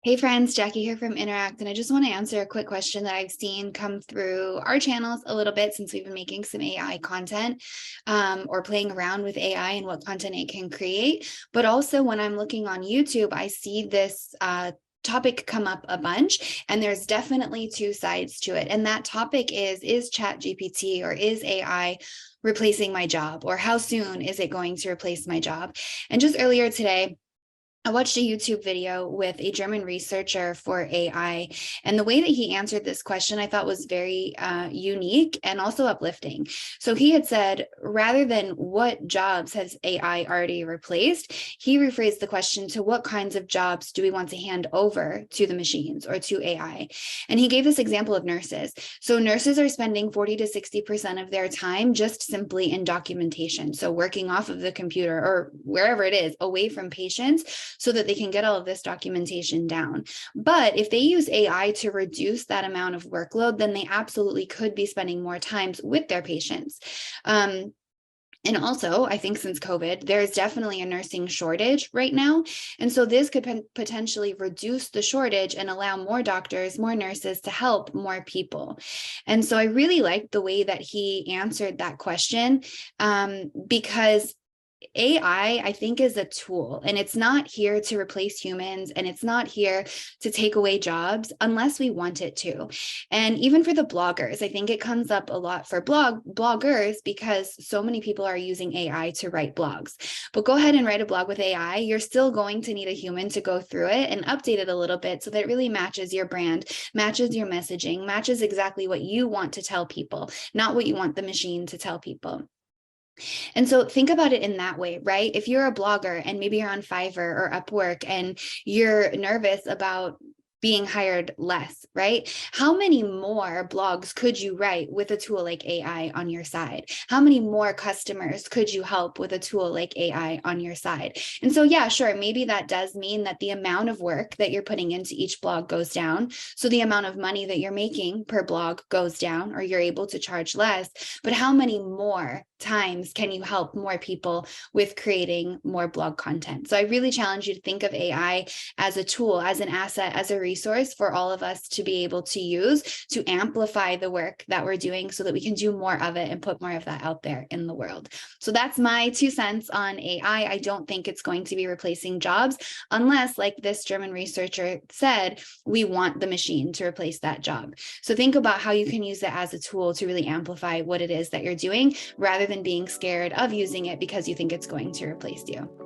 Hey friends, Jackie here from Interact, and I just want to answer a quick question that I've seen come through our channels a little bit since we've been making some AI content or playing around with AI and what content it can create. But also when I'm looking on YouTube, I see this topic come up a bunch, and there's definitely two sides to it. And that topic is ChatGPT or is AI replacing my job, or how soon is it going to replace my job? And just earlier today, I watched a YouTube video with a German researcher for AI, and the way that he answered this question I thought was very unique and also uplifting. So he had said, rather than what jobs has AI already replaced, he rephrased the question to what kinds of jobs do we want to hand over to the machines or to AI? And he gave this example of nurses. So nurses are spending 40 to 60% of their time just simply in documentation. So working off of the computer or wherever it is, away from patients, so that they can get all of this documentation down. But if they use AI to reduce that amount of workload, then they absolutely could be spending more times with their patients. And also, I think since COVID, there's definitely a nursing shortage right now. And so this could potentially reduce the shortage and allow more doctors, more nurses to help more people. And so I really liked the way that he answered that question because AI, I think, is a tool, and it's not here to replace humans, and it's not here to take away jobs unless we want it to. And even for the bloggers, I think it comes up a lot for bloggers because so many people are using AI to write blogs. But go ahead and write a blog with AI. You're still going to need a human to go through it and update it a little bit so that it really matches your brand, matches your messaging, matches exactly what you want to tell people, not what you want the machine to tell people. And so think about it in that way, right? If you're a blogger and maybe you're on Fiverr or Upwork and you're nervous about being hired less, right? How many more blogs could you write with a tool like AI on your side? How many more customers could you help with a tool like AI on your side? And so, yeah, sure, maybe that does mean that the amount of work that you're putting into each blog goes down. So the amount of money that you're making per blog goes down, or you're able to charge less. But how many more times can you help more people with creating more blog content? So I really challenge you to think of AI as a tool, as an asset, as a resource for all of us to be able to use to amplify the work that we're doing so that we can do more of it and put more of that out there in the world. So that's my 2 cents on AI. I don't think it's going to be replacing jobs unless, like this German researcher said, we want the machine to replace that job. So think about how you can use it as a tool to really amplify what it is that you're doing rather than being scared of using it because you think it's going to replace you.